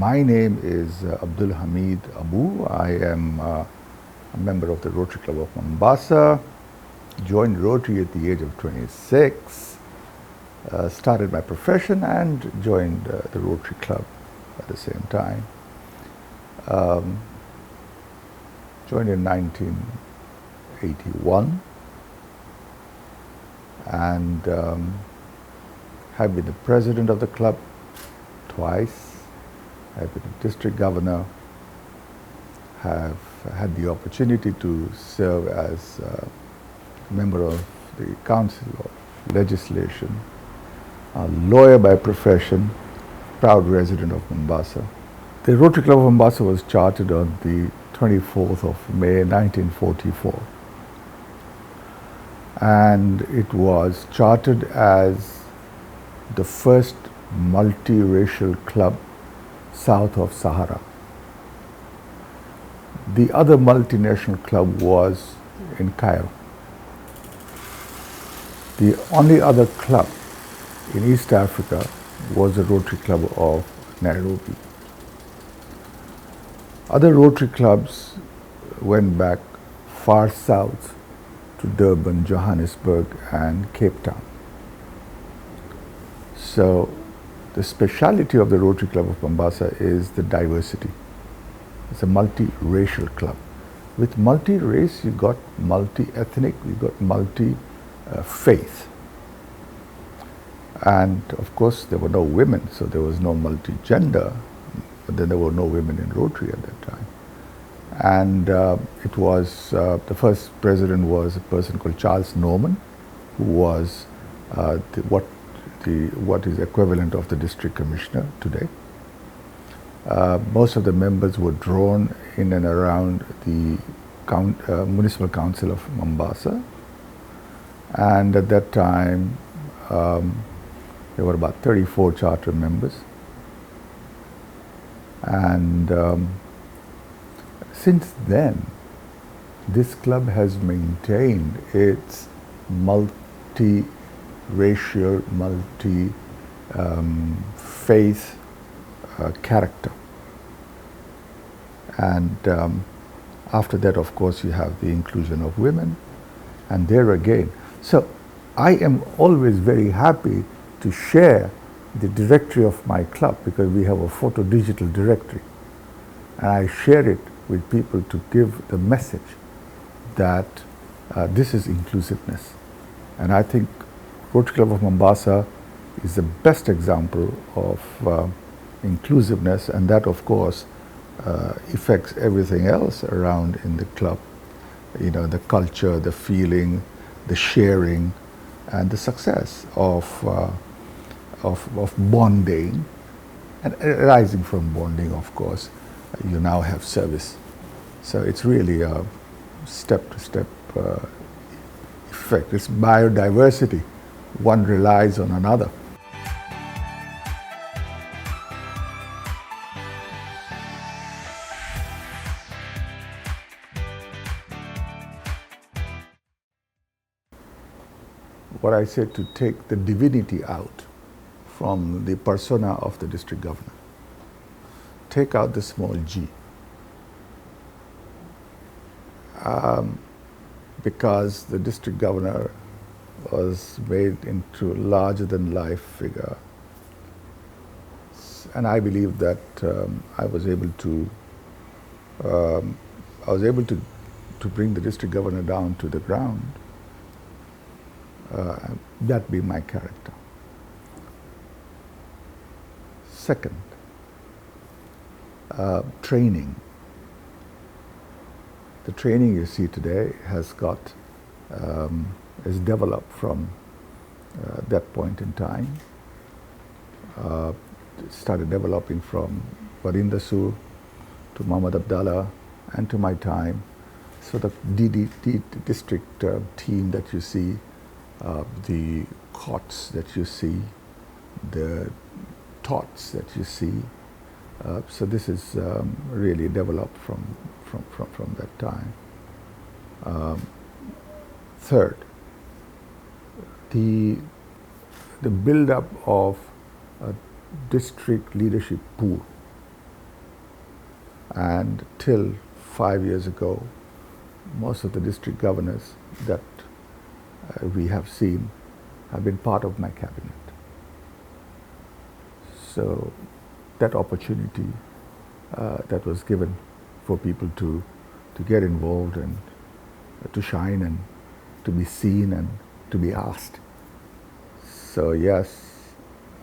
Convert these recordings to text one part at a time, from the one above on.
My name is Abdulhamud Aboo. I am a member of the Rotary Club of Mombasa. Joined Rotary at the age of 26. Started my profession and joined the Rotary Club at the same time. Joined in 1981 and have been the president of the club twice. I've been a district governor, have had the opportunity to serve as a member of the Council of Legislation, a lawyer by profession, proud resident of Mombasa. The Rotary Club of Mombasa was chartered on the 24th of May 1944. And it was chartered as the first multiracial club south of Sahara. The other multinational club was in Cairo. The only other club in East Africa was the Rotary Club of Nairobi. Other Rotary clubs went back far south to Durban, Johannesburg, and Cape Town. So the speciality of the Rotary Club of Mombasa is the diversity. It's a multi-racial club. With multi-race, you got multi-ethnic, you got multi-faith. And of course, there were no women, so there was no multi-gender, but then there were no women in Rotary at that time. And it was, the first president was a person called Charles Norman, who was what is equivalent of the district commissioner today. Most of the members were drawn in and around the Municipal Council of Mombasa. And at that time, there were about 34 charter members. And since then, this club has maintained its multi-racial, multi-faith character. And after that, of course, you have the inclusion of women. And there again. So I am always very happy to share the directory of my club because we have a photo digital directory. And I share it with people to give the message that this is inclusiveness. And I think Rotary Club of Mombasa is the best example of inclusiveness, and that of course affects everything else around in the club. You know, the culture, the feeling, the sharing, and the success of bonding, and arising from bonding, of course, you now have service. So it's really a step-to-step effect. It's biodiversity. One relies on another. What I said, to take the divinity out from the persona of the district governor. Take out the small g. Because the district governor was made into a larger than life figure. And I believe that I was able to bring the district governor down to the ground. That be my character. Second, training. The training you see today has is developed from that point in time. It started developing from Warinda Su to Muhammad Abdallah and to my time. So the district team that you see, the cots that you see, the thoughts that you see. So this is really developed from that time. Third, the build-up of a district leadership pool And till 5 years ago, most of the district governors that we have seen have been part of my cabinet. So that opportunity that was given for people to get involved and to shine and to be seen and to be asked. So yes,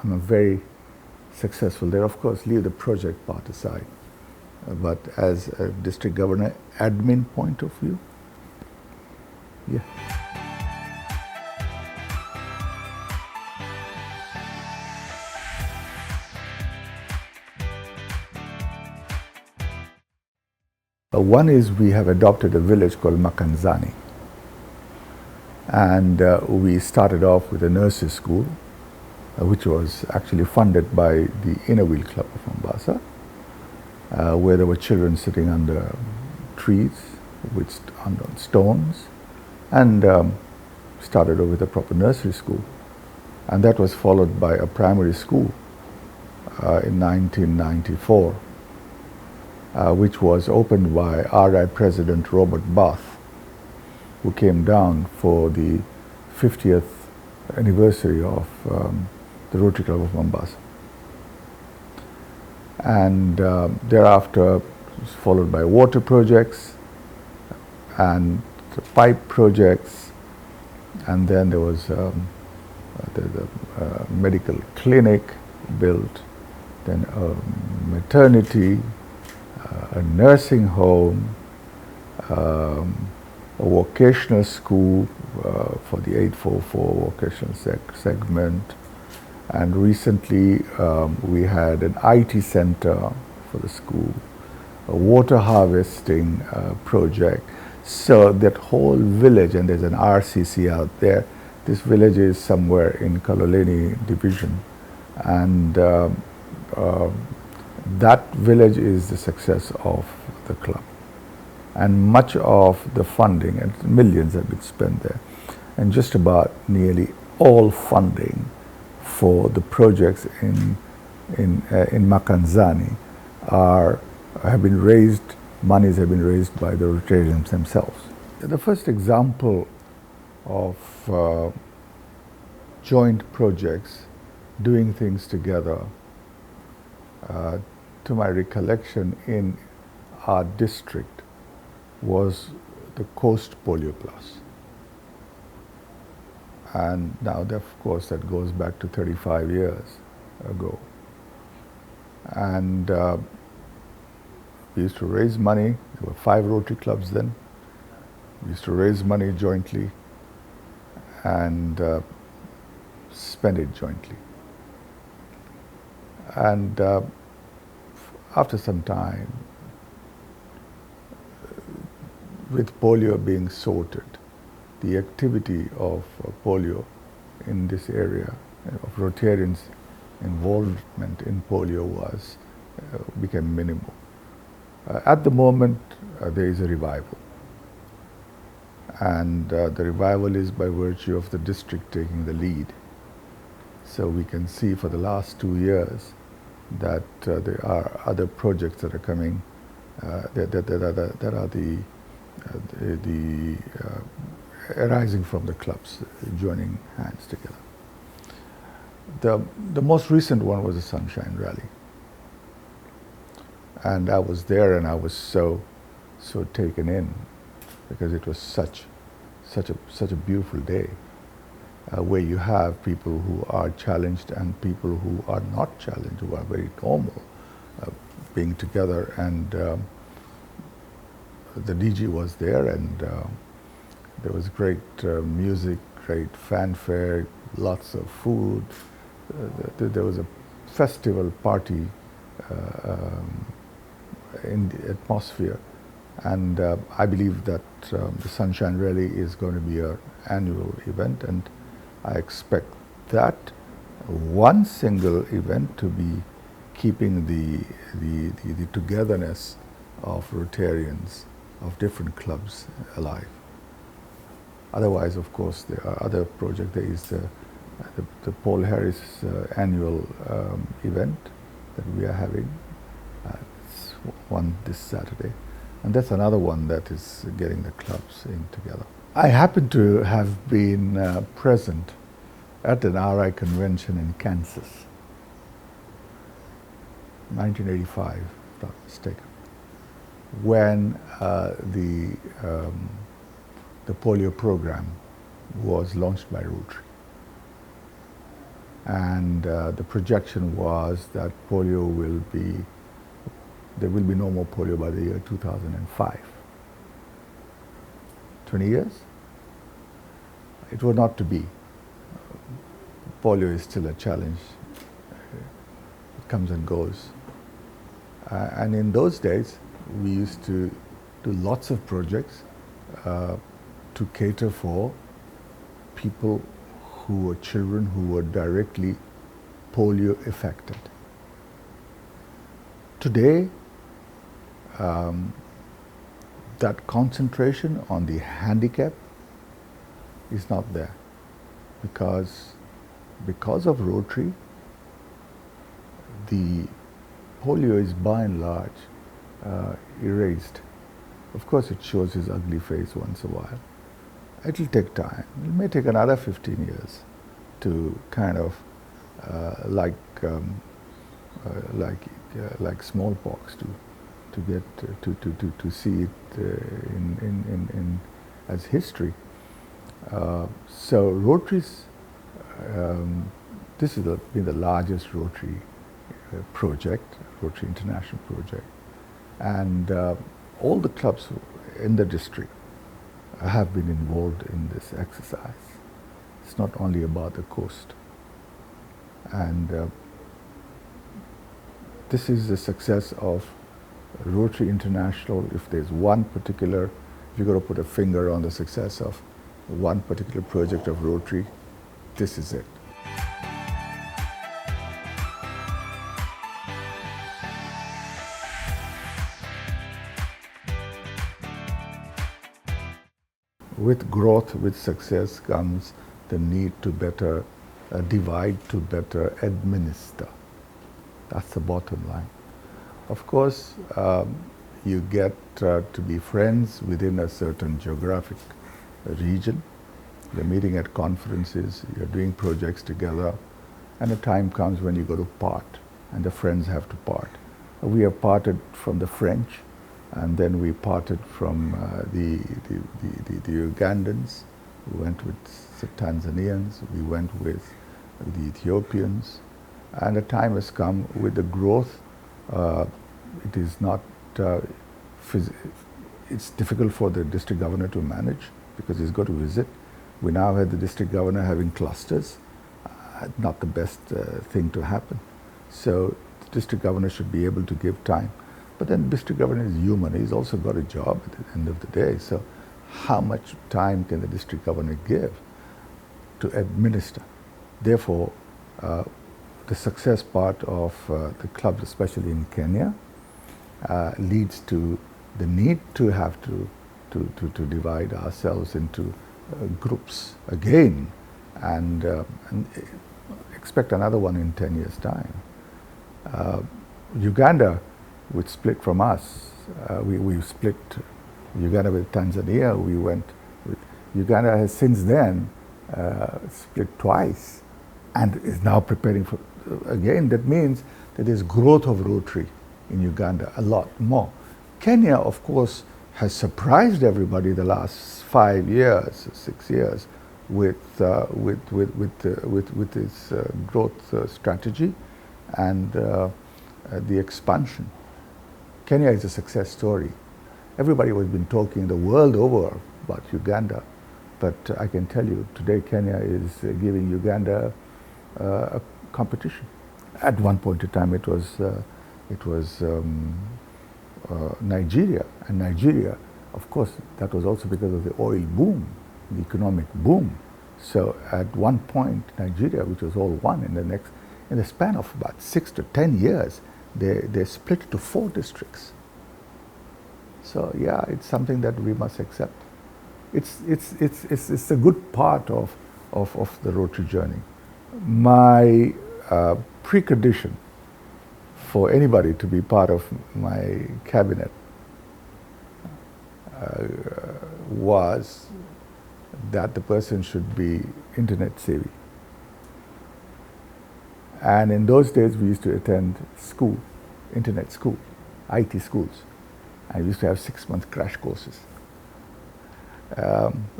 I'm a very successful there. Of course, leave the project part aside. But as a district governor admin point of view, yeah. One is we have adopted a village called Makanzani. And we started off with a nursery school, which was actually funded by the Inner Wheel Club of Mombasa, where there were children sitting under trees, under stones, and started off with a proper nursery school. And that was followed by a primary school in 1994, which was opened by RI President Robert Bath, who came down for the 50th anniversary of the Rotary Club of Mombasa. And thereafter, it was followed by water projects and the pipe projects, and then there was the medical clinic built, then a maternity, a nursing home, a vocational school for the 844 vocational segment, and recently we had an IT center for the school, a water harvesting project. So that whole village, and there's an RCC out there, this village is somewhere in Kaloleni division, and that village is the success of the club. And much of the funding, and millions have been spent there, and just about nearly all funding for the projects in Makanzani have been raised, monies have been raised by the Rotarians themselves. The first example of joint projects, doing things together, to my recollection in our district, was the Coast Polio Plus. And now, of course, that goes back to 35 years ago. And we used to raise money. There were 5 Rotary clubs then. We used to raise money jointly and spend it jointly. And after some time, with polio being sorted, the activity of polio in this area, of Rotarians' involvement in polio became minimal. At the moment, there is a revival. And the revival is by virtue of the district taking the lead. So we can see for the last 2 years that there are other projects that are coming, that are arising from the clubs joining hands together. The most recent one was the Sunshine Rally, and I was there, and I was so taken in, because it was such a beautiful day, where you have people who are challenged and people who are not challenged, who are very normal, being together. And the DG was there, and there was great music, great fanfare, lots of food. There was a festival party in the atmosphere. And I believe that the Sunshine Rally is going to be an annual event, and I expect that one single event to be keeping the togetherness of Rotarians of different clubs alive. Otherwise, of course, there are other projects. There is the Paul Harris annual event that we are having. That's one this Saturday. And that's another one that is getting the clubs in together. I happen to have been present at an RI convention in Kansas, 1985, if not mistaken, when the polio program was launched by Rotary. And the projection was that there will be no more polio by the year 2005. 20 years? It was not to be. Polio is still a challenge. It comes and goes. And in those days, we used to do lots of projects to cater for people who were children who were directly polio affected. Today, that concentration on the handicap is not there because of Rotary, the polio is by and large erased. Of course, it shows his ugly face once in a while. It will take time. It may take another 15 years to kind of like smallpox to get to see it in as history. So Rotary's this has been the largest Rotary project, Rotary International project, and all the clubs in the district have been involved in this exercise. It's not only about the coast. And this is the success of Rotary International. If there's one particular, if you've got to put a finger on the success of one particular project of Rotary, this is it. With growth, with success comes the need to better divide, to better administer. That's the bottom line. Of course, you get to be friends within a certain geographic region. You're meeting at conferences, you're doing projects together, and a time comes when you go to part, and the friends have to part. We have parted from the French, and then we parted from the Ugandans. We went with the Tanzanians, we went with the Ethiopians, and a time has come with the growth. It is not, it's difficult for the district governor to manage because he's got to visit. We now have the district governor having clusters, not the best thing to happen. So the district governor should be able to give time. But then the district governor is human. He's also got a job at the end of the day. So how much time can the district governor give to administer? Therefore, the success part of the clubs, especially in Kenya, leads to the need to have to divide ourselves into groups again and expect another one in 10 years' time. Uganda would split from us. We split Uganda with Tanzania. We went with Uganda has since then split twice and is now preparing for again. That means that there's growth of Rotary in Uganda a lot more. Kenya, of course, has surprised everybody the last 5 years, 6 years with its growth strategy and the expansion. Kenya is a success story. Everybody has been talking the world over about Uganda, but I can tell you today Kenya is giving Uganda a competition. At one point in time it was Nigeria, and Nigeria, of course, that was also because of the oil boom, the economic boom. So at one point Nigeria, which was all one, in the span of about 6 to 10 years, they split to 4 districts. So yeah, it's something that we must accept. It's a good part of the Rotary journey. My precondition for anybody to be part of my cabinet was that the person should be internet savvy. And in those days, we used to attend school, internet school, IT schools. And we used to have 6-month crash courses.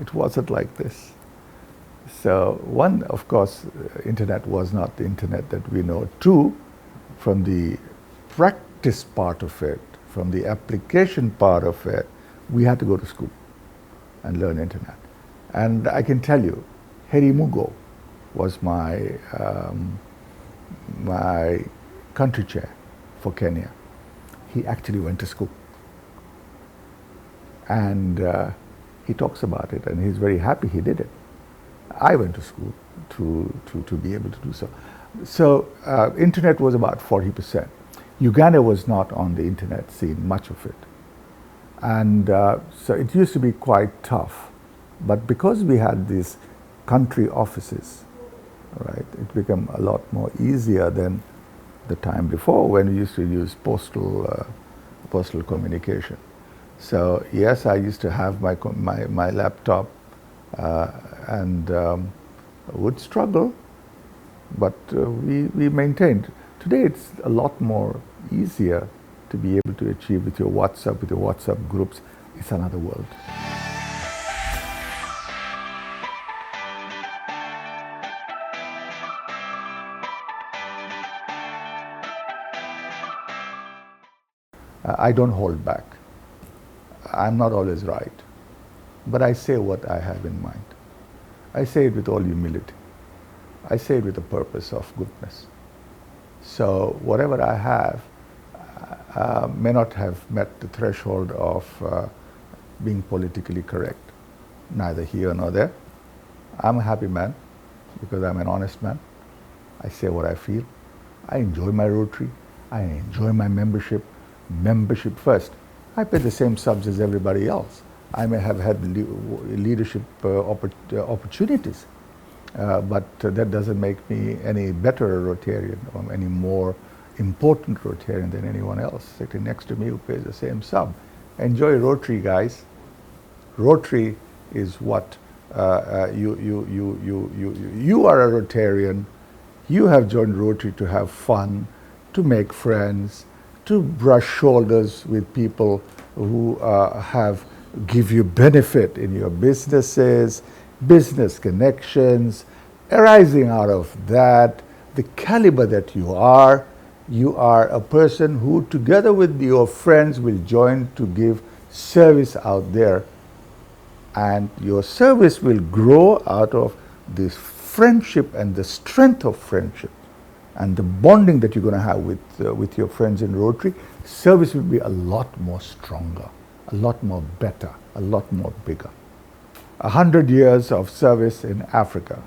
It wasn't like this. So one, of course, internet was not the internet that we know. Two, from the practice part of it, from the application part of it, we had to go to school and learn internet. And I can tell you, Heri Mugo was my country chair for Kenya. He actually went to school. And he talks about it, and he's very happy he did it. I went to school to be able to do so. So internet was about 40%. Uganda was not on the internet scene, much of it. And so it used to be quite tough. But because we had these country offices, right, it became a lot more easier than the time before when we used to use postal communication. So yes, I used to have my laptop and would struggle, but we maintained. Today it's a lot more easier to be able to achieve with your WhatsApp groups. It's another world. I don't hold back. I'm not always right, but I say what I have in mind. I say it with all humility. I say it with a purpose of goodness. So whatever I have may not have met the threshold of being politically correct, neither here nor there. I'm a happy man because I'm an honest man. I say what I feel. I enjoy my Rotary. I enjoy my membership. Membership first. I pay the same subs as everybody else. I may have had leadership opportunities, but that doesn't make me any better a Rotarian or any more important Rotarian than anyone else sitting next to me who pays the same sub. Enjoy Rotary, guys. Rotary is what you are a Rotarian. You have joined Rotary to have fun, to make friends, to brush shoulders with people who give you benefit in your businesses, business connections. Arising out of that, the caliber that you are a person who together with your friends will join to give service out there, and your service will grow out of this friendship and the strength of friendship. And the bonding that you're going to have with your friends in Rotary, service will be a lot more stronger, a lot more better, a lot more bigger. 100 years of service in Africa.